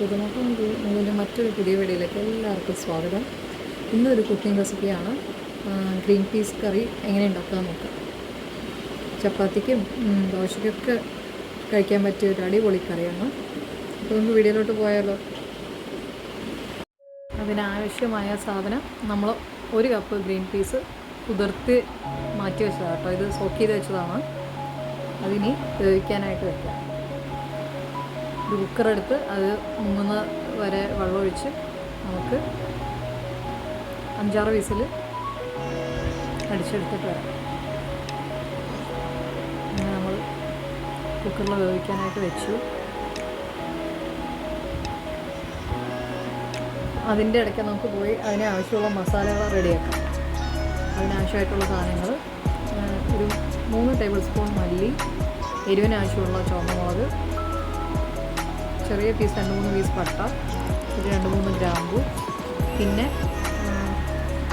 പുതുമുഖം ഇതിൻ്റെ മറ്റൊരു പുതിയ വീഡിയോയിലേക്ക് എല്ലാവർക്കും സ്വാഗതം. ഇന്നൊരു കുക്കിംഗ് റെസിപ്പിയാണ്. ഗ്രീൻ പീസ് കറി എങ്ങനെ ഉണ്ടാക്കാമെന്ന് നോക്കാം. ചപ്പാത്തിക്കും ദോശയ്ക്കൊക്കെ കഴിക്കാൻ പറ്റിയ ഒരു അടിപൊളി കറിയാണ്. അപ്പോൾ നമുക്ക് വീഡിയോയിലോട്ട് പോയാലോ. അതിനാവശ്യമായ സാധനം നമ്മൾ 1 കപ്പ് ഗ്രീൻ പീസ് കുതിർത്ത് മാറ്റി വെച്ചതാണ് കേട്ടോ. ഇത് സോക്ക് ചെയ്ത് വെച്ചതാണ്. അതിനി വേവിക്കാനായിട്ട് വെക്കാം. ഒരു കുക്കറെടുത്ത് അത് മുങ്ങുന്ന വരെ വെള്ളമൊഴിച്ച് നമുക്ക് 5-6 വിസിൽ അടിച്ചെടുത്തിട്ട് വരാം. അങ്ങനെ നമ്മൾ കുക്കറിൽ വേവിക്കാനായിട്ട് വെച്ചു. അതിൻ്റെ ഇടയ്ക്ക് നമുക്ക് പോയി അതിനാവശ്യമുള്ള മസാലകൾ റെഡിയാക്കാം. അതിനാവശ്യമായിട്ടുള്ള സാധനങ്ങൾ ഒരു 3 ടേബിൾ സ്പൂൺ മല്ലി, എരിവിനാവശ്യമുള്ള ചുവന്നമുളക്, ചെറിയ പീസ് 2-3 പീസ് പട്ട, ഒരു 2-3 ഗ്രാമ്പു, പിന്നെ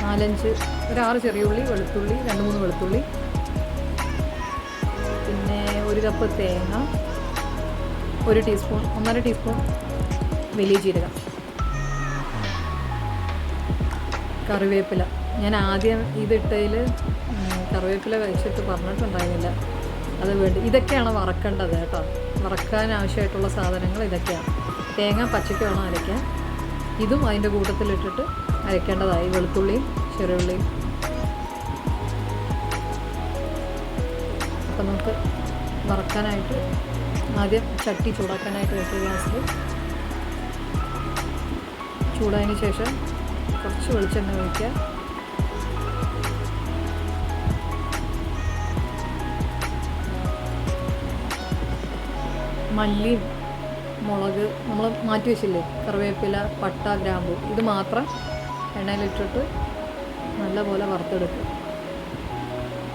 6 ചെറിയ ഉള്ളി, വെളുത്തുള്ളി 2-3 വെളുത്തുള്ളി, പിന്നെ 1 കപ്പ് തേങ്ങ, 1 ടീസ്പൂൺ 1.5 ടീസ്പൂൺ വലിയ ജീരകം, കറിവേപ്പില. ഞാൻ ആദ്യം ഇതിട്ടതിൽ കറിവേപ്പില വെച്ചിട്ട് പറഞ്ഞിട്ടുണ്ടായിരുന്നില്ല. അത് വേണ്ടി ഇതൊക്കെയാണ് വറക്കേണ്ടത് കേട്ടോ. വറക്കാൻ ആവശ്യമായിട്ടുള്ള സാധനങ്ങൾ ഇതൊക്കെയാണ്. തേങ്ങ പച്ചയ്ക്ക് വേണം അരയ്ക്കാൻ. ഇതും അതിൻ്റെ കൂട്ടത്തിലിട്ടിട്ട് അരയ്ക്കേണ്ടതായി. വെളുത്തുള്ളിയും ചെറിയുള്ളിയും. അപ്പം നമുക്ക് വറക്കാനായിട്ട് ആദ്യം ചട്ടി ചൂടാക്കാനായിട്ട് വെക്കുക. ഗ്യാസിൽ ചൂടായതിന് ശേഷം കുറച്ച് വെളിച്ചെണ്ണ ഒഴിക്കുക. മല്ലിയും മുളക് നമ്മൾ മാറ്റി വെച്ചില്ലേ, കറിവേപ്പില, പട്ട, ഗ്രാമ്പു, ഇത് മാത്രം എണ്ണയിലിട്ടിട്ട് നല്ലപോലെ വറുത്തെടുക്കുക.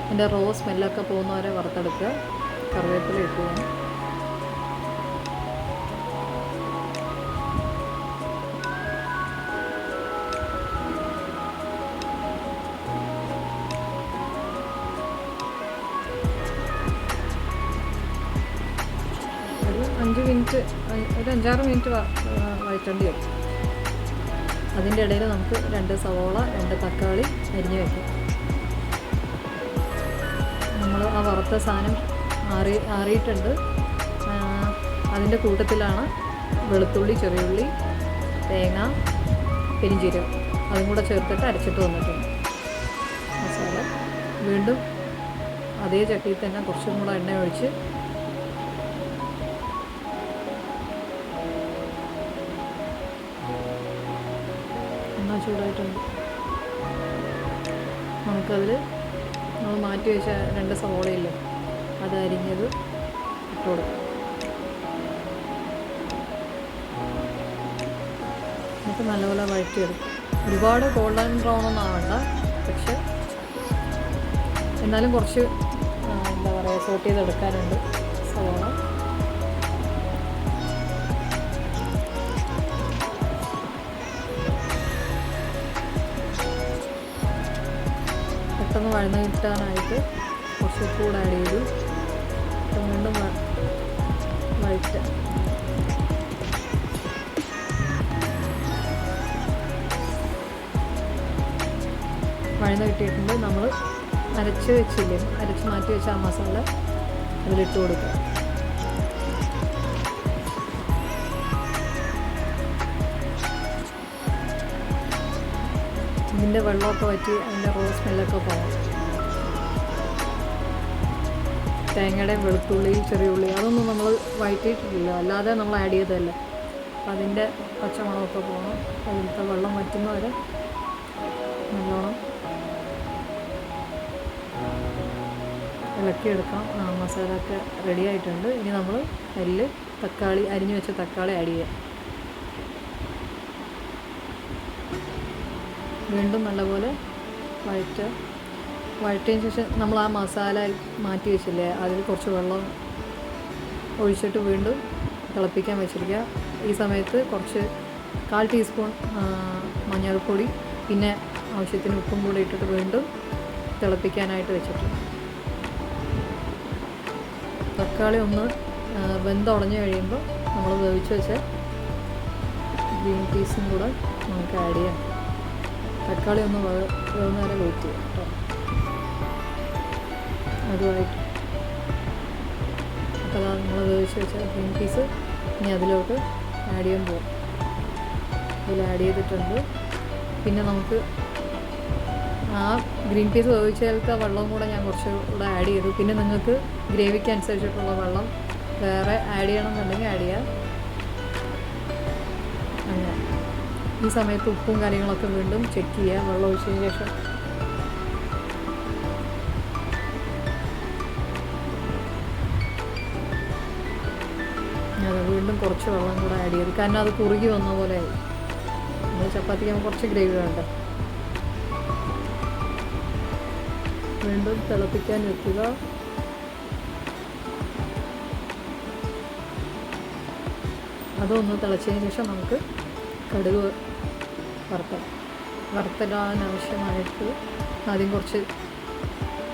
അതിൻ്റെ റോ സ്മെല്ലൊക്കെ പോകുന്നവരെ വറുത്തെടുക്കുക. കറിവേപ്പില ഇട്ടുക. ഒരു 5-6 മിനിറ്റ് വഴറ്റേണ്ടി വരും. അതിൻ്റെ ഇടയിൽ നമുക്ക് 2 സവോള, 2 തക്കാളി അരിഞ്ഞ് വയ്ക്കാം. നമ്മൾ ആ വറുത്ത സാധനം ആറിയിട്ടുണ്ട്. അതിൻ്റെ കൂട്ടത്തിലാണ് വെളുത്തുള്ളി, ചെറിയുള്ളി, തേങ്ങ, പെരിഞ്ചീരകം അതും കൂടെ ചേർത്തിട്ട് അരച്ചിട്ട് വന്നിട്ടുണ്ട് മസാല. വീണ്ടും അതേ ചട്ടിയിൽ തന്നെ കുറച്ചും കൂടെ എണ്ണ ഒഴിച്ച് ചൂടായിട്ടുണ്ട്. നമുക്കതിൽ നമ്മൾ മാറ്റി വെച്ച 2 സവോളയില്ലേ, അത് അരിഞ്ഞത് ഇട്ട് കൊടുക്കും. നമുക്ക് നല്ലപോലെ വഴറ്റിയെടുക്കും. ഒരുപാട് ഗോൾഡൻ ബ്രൗൺ ഒന്നും ആവണ്ട, പക്ഷെ എന്നാലും കുറച്ച് എന്താ പറയുക, സോട്ട് ചെയ്തെടുക്കാനുണ്ട് സവോള. പെട്ടെന്ന് വഴന്ന് കിട്ടാനായിട്ട് കുറച്ച് ഉപ്പ് കൂടെ ആഡ് ചെയ്തു. വീണ്ടും വഴറ്റുക. വഴന്ന് കിട്ടിയിട്ടുണ്ട്. നമ്മൾ അരച്ച് മാറ്റി വെച്ച ആ മസാല അതിലിട്ട് കൊടുക്കുക. ഇതിൻ്റെ വെള്ളമൊക്കെ വറ്റി അതിൻ്റെ റോ സ്മെല്ലൊക്കെ പോകാം. തേങ്ങയുടെയും വെളുത്തുള്ളിയും ചെറിയുള്ളി അതൊന്നും നമ്മൾ വഴറ്റിയിട്ടില്ല, അല്ലാതെ നമ്മൾ ആഡ് ചെയ്തതല്ലേ. അപ്പം അതിൻ്റെ പച്ചമണമൊക്കെ പോകണം. അതിലത്തെ വെള്ളം വറ്റുന്നവരെ നല്ലോണം ഇളക്കിയെടുക്കാം. മസാല ഒക്കെ റെഡി ആയിട്ടുണ്ട്. ഇനി നമ്മൾ അരിഞ്ഞു വെച്ച തക്കാളി ആഡ് ചെയ്യാം. വീണ്ടും നല്ലപോലെ വഴറ്റിയതിന് ശേഷം നമ്മൾ ആ മസാല മാറ്റി വെച്ചില്ലേ, അതിൽ കുറച്ച് വെള്ളം ഒഴിച്ചിട്ട് വീണ്ടും തിളപ്പിക്കാൻ വെച്ചിരിക്കുക. ഈ സമയത്ത് കുറച്ച് 1/4 ടീസ്പൂൺ മഞ്ഞൾപ്പൊടി, പിന്നെ ആവശ്യത്തിന് ഉപ്പും കൂടി ഇട്ടിട്ട് വീണ്ടും തിളപ്പിക്കാനായിട്ട് വെച്ചിട്ടുണ്ട്. തക്കാളി ഒന്ന് വെന്തുടഞ്ഞ് കഴിയുമ്പോൾ നമ്മൾ വേവിച്ച് വെച്ച ഗ്രീൻ പീസും കൂടെ നമുക്ക് ആഡ് ചെയ്യാം. തക്കാളി ഒന്ന് വേവുന്ന വരെ വെയിറ്റ് ചെയ്യാം കേട്ടോ. അതുമായിട്ട് അപ്പോൾ അതാ നമ്മൾ വേവിച്ച് വെച്ച ഗ്രീൻ പീസ് ഇനി അതിലോട്ട് ആഡ് ചെയ്യാൻ പോകും. അതിൽ ആഡ് ചെയ്തിട്ടുണ്ട്. പിന്നെ നമുക്ക് ആ ഗ്രീൻ പീസ് വേവിച്ചേൽത്ത വെള്ളവും കൂടെ ഞാൻ കുറച്ച് കൂടെ ആഡ് ചെയ്തു. പിന്നെ നിങ്ങൾക്ക് ഗ്രേവിക്ക് അനുസരിച്ചിട്ടുള്ള വെള്ളം വേറെ ആഡ് ചെയ്യണമെന്നുണ്ടെങ്കിൽ ആഡ് ചെയ്യാം. അങ്ങനെ ഈ സമയത്ത് ഉപ്പും കാര്യങ്ങളൊക്കെ വീണ്ടും ചെക്ക് ചെയ്യുക വെള്ളം ഒഴിച്ചതിന് ശേഷം. അതെ, വീണ്ടും കുറച്ച് വെള്ളം കൂടെ ആഡ് ചെയ്തു. കാരണം അത് കുറുകി വന്ന പോലെ ആയി. നമ്മൾ ചപ്പാത്തിക്ക് കുറച്ച് ഗ്രേവി വേണ്ട. വീണ്ടും തിളപ്പിക്കാൻ വെക്കുക. അതൊന്ന് തിളച്ചതിന് ശേഷം നമുക്ക് കടുക് വറുത്തിടാൻ ആവശ്യമായിട്ട് ആദ്യം കുറച്ച്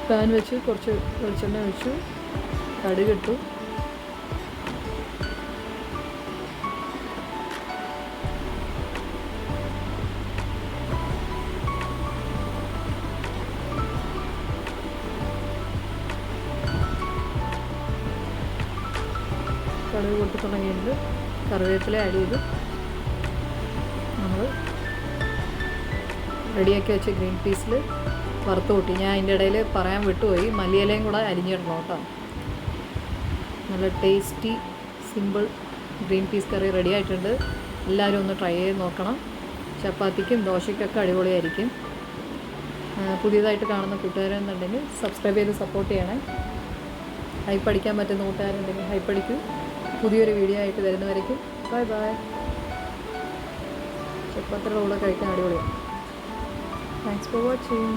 പാൻ വെച്ച് കുറച്ച് വെളിച്ചെണ്ണ ഒഴിച്ചു, കടുകിട്ടു. കടുക് പൊട്ടി തുടങ്ങിയിട്ട് കറിവേപ്പില ആഡ് ചെയ്ത് നമ്മൾ റെഡിയാക്കി വെച്ച ഗ്രീൻ പീസിൽ വറുത്ത് കൂട്ടി. ഞാൻ അതിൻ്റെ ഇടയിൽ പറയാൻ വിട്ടുപോയി, മല്ലിയിലയും കൂടെ അരിഞ്ഞിടണം കേട്ടോ. നല്ല ടേസ്റ്റി സിമ്പിൾ ഗ്രീൻ പീസ് കറി റെഡി ആയിട്ടുണ്ട്. എല്ലാവരും ഒന്ന് ട്രൈ ചെയ്ത് നോക്കണം. ചപ്പാത്തിക്കും ദോശയ്ക്കൊക്കെ അടിപൊളിയായിരിക്കും. പുതിയതായിട്ട് കാണുന്ന കൂട്ടുകാരെന്നുണ്ടെങ്കിൽ സബ്സ്ക്രൈബ് ചെയ്ത് സപ്പോർട്ട് ചെയ്യണേ. ഹൈപ്പ് അടിക്കാൻ പറ്റുന്ന കൂട്ടുകാരുണ്ടെങ്കിൽ ഹൈപ്പ് അടിക്കൂ. പുതിയൊരു വീഡിയോ ആയിട്ട് വരുന്നവരേക്കും ബൈ ബൈ. ചപ്പാത്തിയുടെ കൂടെ കഴിക്കാൻ അടിപൊളിയാണ്. Thanks for watching.